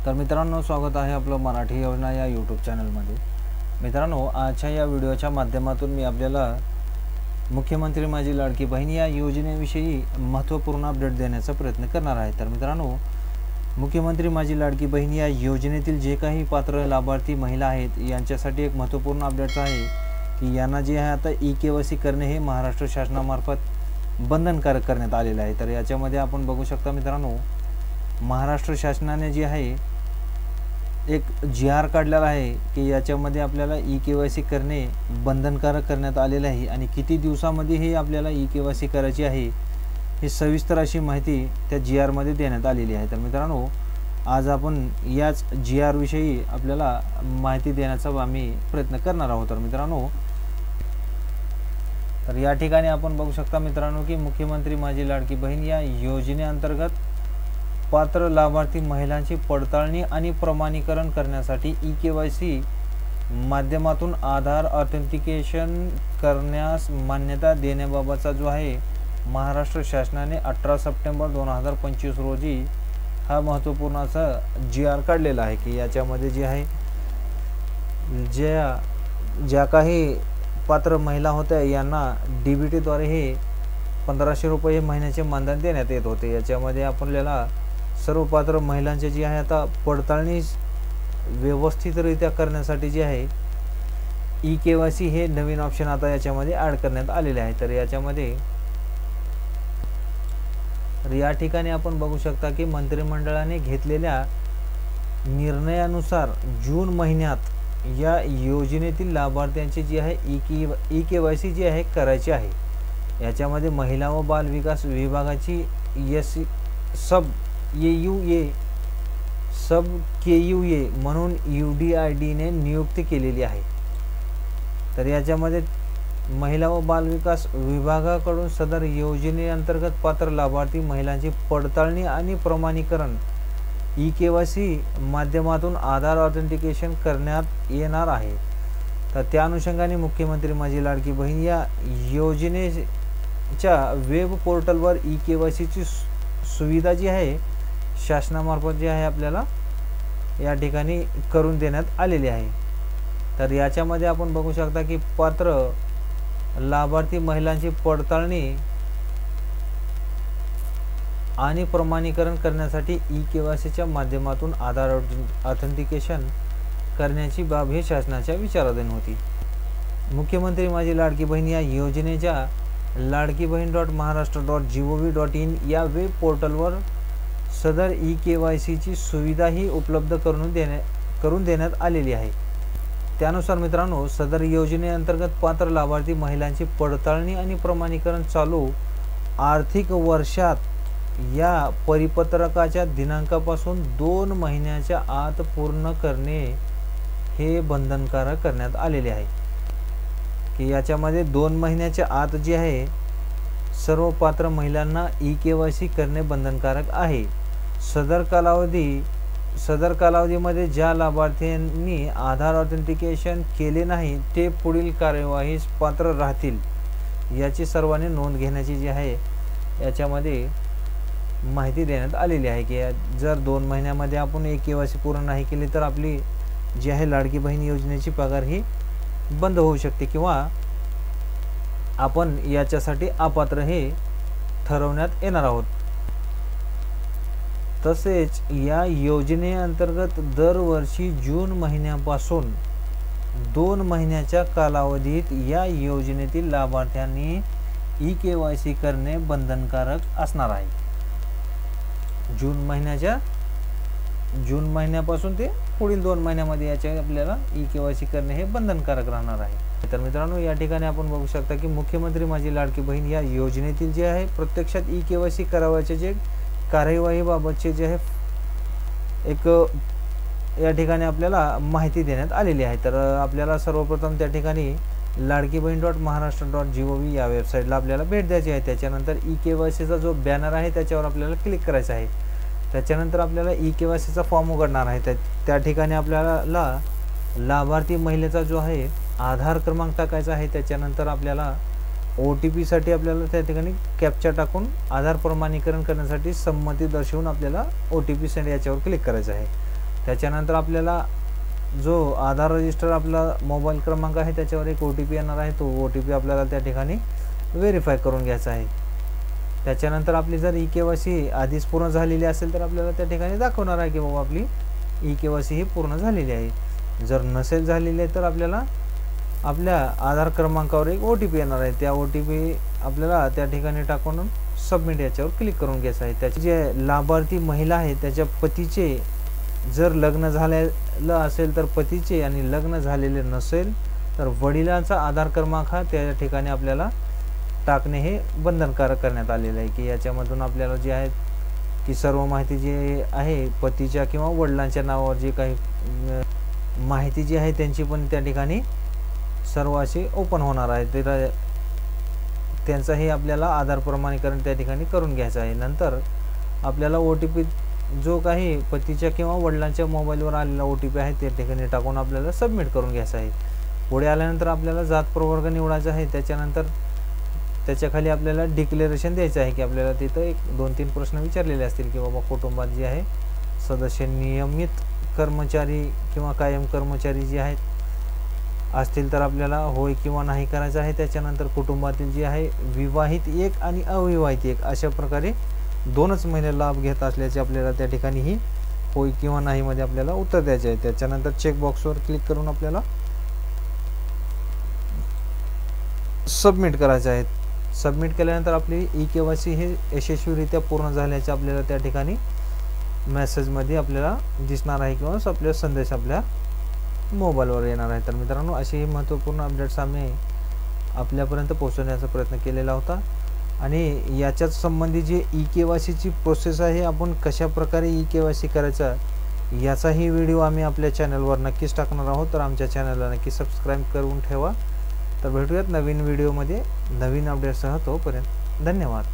तर मित्रांनो, स्वागत आहे आपलं मराठी योजना या यूट्यूब चॅनलमध्ये। मित्रांनो, आजच्या या व्हिडिओच्या माध्यमातून मी आपल्याला मुख्यमंत्री माझी लाडकी बहीण या योजनेविषयी महत्त्वपूर्ण अपडेट देण्याचा प्रयत्न करणार आहे। तर मित्रांनो, मुख्यमंत्री माझी लाडकी बहीण या योजनेतील जे काही पात्र लाभार्थी महिला आहेत यांच्यासाठी एक महत्त्वपूर्ण अपडेट आहे की यांना जे आहे आता ई-केवायसी करणे हे महाराष्ट्र शासनामार्फत बंधनकारक करण्यात आलेले आहे। तर याच्यामध्ये आपण बघू शकता मित्रांनो, महाराष्ट्र शासनाने जे आहे एक जी-आर काढलेला आहे की याच्यामध्ये आपल्याला ई-केवायसी करणे बंधनकारक करण्यात आलेले आहे आणि किती दिवसामध्ये हे आपल्याला ई-केवायसी करायची आहे हे सविस्तर अशी माहिती त्या जी-आर मध्ये देण्यात आलेली आहे। तर मित्रांनो, आज आपण याच जी-आर विषयी आपल्याला माहिती देण्याचा आम्ही प्रयत्न करणार आहोत। तर मित्रांनो, तर या ठिकाणी आपण बघू शकता मित्रांनो की मुख्यमंत्री माझी लाडकी बहीण या योजनेअंतर्गत पात्र लाभार्थी महिलांची पडताळणी आणि प्रमाणीकरण करण्यासाठी ई-केवायसी माध्यमातून आधार ऑथेंटिकेशन करण्यास मान्यता देण्याबाबतचा जो आहे महाराष्ट्र शासनाने 18 सप्टेंबर 2025 रोजी हा महत्त्वपूर्ण असा जी-आर काढलेला आहे की याच्यामध्ये जे आहे ज्या काही पात्र महिला होत्या यांना DBT द्वारे हे 1500 रुपये महिन्याचे मानधन देण्यात येत होते। याच्यामध्ये आपल्याला सर्व पात्र महिलांचे जे आहे आता पडताळणी व्यवस्थितरित्या करण्यासाठी जे आहे ई-केवायसी हे नवीन ऑप्शन आता याच्यामध्ये ॲड करण्यात आलेले आहे। तर याच्यामध्ये या ठिकाणी आपण बघू शकता की मंत्रिमंडळाने घेतलेल्या निर्णयानुसार जून महिन्यात या योजनेतील लाभार्थ्यांची जी आहे ई-केवायसी जी आहे करायची आहे। याच्यामध्ये महिला व बाल विकास विभागाची सब KUA म्हणून UDID ने नियुक्ती केलेली आहे। तर याच्यामध्ये महिला व बाल विकास विभागाकडून सदर योजनेअंतर्गत पात्र लाभार्थी महिलांची पडताळणी आणि प्रमाणीकरण ई-केवायसी माध्यमातून आधार ऑथेंटिकेशन करण्यात येणार आहे। तर त्या अनुषंगाने मुख्यमंत्री माझी लाडकी बहीण या योजनेच्या वेब पोर्टलवर ई-केवायसीची सुविधा जी आहे शासनामार्फत जे आहे आपल्याला या ठिकाणी करून देण्यात आलेली आहे। तर याच्यामध्ये आपण बघू शकता की पात्र लाभार्थी महिलांची पडताळणी आणि प्रमाणीकरण करण्यासाठी ई-केवायसीच्या माध्यमातून आधार ऑथेंटिकेशन करण्याची बाब ही शासनाच्या विचाराधीन होती। मुख्यमंत्री माझी लाडकी बहीण या योजनेच्या ladkibaheen.maharashtra.gov.in या वेब पोर्टलवर सदर ई-केवायसीची सुविधाही उपलब्ध करून देण्यात आलेली आहे। त्यानुसार मित्रांनो, सदर योजनेअंतर्गत पात्र लाभार्थी महिलांची पडताळणी आणि प्रमाणीकरण चालू आर्थिक वर्षात या परिपत्रकाच्या दिनांकापासून 2 महिन्याच्या आत पूर्ण करणे हे बंधनकारक करण्यात आलेले आहे की याच्यामध्ये 2 महिन्याच्या आत जे आहे सर्व पात्र महिलांना ई-केवायसी करणे बंधनकारक आहे। सदर कालावधीमध्ये ज्या लाभार्थ्यांनी आधार ऑथेंटिकेशन केले नाही ते पुढील कार्यवाहीस पात्र राहतील याची सर्वांनी नोंद घेण्याची जी आहे याच्यामध्ये माहिती देण्यात आलेली आहे की जर 2 महिन्यामध्ये आपण ई-केवायसी पूर्ण नाही केली तर आपली जी आहे लाडकी बहीण योजनेची पगार ही बंद होऊ शकते किंवा आपण याच्यासाठी अपात्र हे ठरवण्यात येणार आहोत। तसेच या योजनेअंतर्गत दरवर्षी जून महिन्यापासून 2 महिन्याच्या कालावधीत या योजनेतील लाभार्थ्यांनी ई-केवायसी करणे बंधनकारक असणार आहे। जून महिन्यापासून ते पुढील 2 महिन्यामध्ये याचे आपल्याला ई-केवायसी करणे हे बंधनकारक राहणार आहे। तर मित्रांनो, या ठिकाणी आपण बघू शकता की मुख्यमंत्री माझी लाडकी बहीण या योजनेतील जे आहे प्रत्यक्षात ई-केवायसी करावयाचे जे कार्यवाहीबाबतचे जे आहे एक या ठिकाणी आपल्याला माहिती देण्यात आलेली आहे। तर आपल्याला सर्वप्रथम त्या ठिकाणी ladkibaheen.maharashtra.gov या वेबसाईटला आपल्याला भेट द्यायची आहे। त्याच्यानंतर ई-केवायसीचा जो बॅनर आहे त्याच्यावर आपल्याला क्लिक करायचं आहे। त्याच्यानंतर आपल्याला ई-केवायसीचा फॉर्म उघडणार आहे। त्या ठिकाणी आपल्याला लाभार्थी महिलेचा जो आहे आधार क्रमांक टाकायचा आहे। त्याच्यानंतर आपल्याला OTP साठी आपल्याला त्या ठिकाणी कॅप्चा टाकून आधार प्रमाणीकरण करण्यासाठी संमती दर्शवून आपल्याला OTP सेंड याच्यावर क्लिक करायचं आहे। त्याच्यानंतर आपल्याला जो आधार रजिस्टर आपला मोबाईल क्रमांक आहे त्याच्यावर एक OTP येणार आहे, तो OTP आपल्याला त्या ठिकाणी व्हेरीफाय करून घ्यायचा आहे. त्याच्यानंतर आपली जर EKYC आधीच पूर्ण झालेली असेल तर आपल्याला त्या ठिकाणी दाखवणार आहे की बाबा आपली EKYC ही पूर्ण झालेली आहे. जर नसेल झालेली आहे तर आपल्याला आपल्या आधार क्रमांकावर एक OTP येणार आहे, त्या OTP आपल्याला त्या ठिकाणी टाकून सबमिट याच्यावर क्लिक करून घ्यायचं आहे. त्याचे जे लाभार्थी महिला आहे त्याच्या पतीचे जर लग्न झालेलं असेल तर पतीचे, आणि लग्न झालेले नसेल तर वडिलांचा आधार क्रमांक हा त्या ठिकाणी आपल्याला टाकणे हे बंधनकारक करण्यात आलेलं आहे. की याच्यामधून आपल्याला जे आहे की सर्व माहिती जी आहे पतीच्या किंवा वडिलांच्या नावावर जी काही माहिती जी आहे त्यांची पण त्या ठिकाणी सर्व अशी ओपन होणार आहे. तर त्यांचाही आपल्याला आधार प्रमाणीकरण त्या ठिकाणी करून घ्यायचं आहे. नंतर आपल्याला OTP जो काही पतीच्या किंवा वडिलांच्या मोबाईलवर आलेला OTP आहे त्या ठिकाणी टाकून आपल्याला सबमिट करून घ्यायचं आहे. पुढे आल्यानंतर आपल्याला जात प्रवर्ग निवडायचा आहे. त्याच्यानंतर त्याच्याखाली आपल्याला डिक्लेरेशन द्यायचं आहे की आपल्याला तिथं एक 2-3 प्रश्न विचारलेले असतील की बाबा कुटुंबात जे आहे सदस्य नियमित कर्मचारी किंवा कायम कर्मचारी जे आहेत असतील तर आपल्याला होय किंवा नाही करायचं आहे. त्याच्यानंतर कुटुंबातील जे आहे विवाहित एक आणि अविवाहित एक अशा प्रकारे 2च महिने लाभ घेत असल्याचे आपल्याला त्या ठिकाणी ही होय किंवा नाही मध्ये आपल्याला उत्तर द्यायचे आहे. त्याच्यानंतर चेकबॉक्सवर क्लिक करून आपल्याला सबमिट करायचे आहे. सबमिट केल्यानंतर आपली EKYC हे यशस्वीरित्या पूर्ण झाल्याचे आपल्याला त्या ठिकाणी मेसेजमध्ये आपल्याला दिसणार आहे किंवा आपल्या संदेश आपल्या मोबाईलवर येणार आहे. तर मित्रांनो अशी ही महत्त्वपूर्ण अपडेट्स आम्ही आपल्यापर्यंत पोहोचवण्याचा प्रयत्न केलेला होता. आणि याच्याच संबंधी जे EKYCची प्रोसेस आहे, आपण कशा प्रकारे EKYC करायचा याचाही व्हिडिओ आम्ही आपल्या चॅनलवर नक्कीच टाकणार आहोत. तर आमच्या चॅनलला नक्की सबस्क्राईब करून ठेवा. तर भेटूयात नवीन व्हिडिओमध्ये नवीन अपडेटसह. तोपर्यंत धन्यवाद.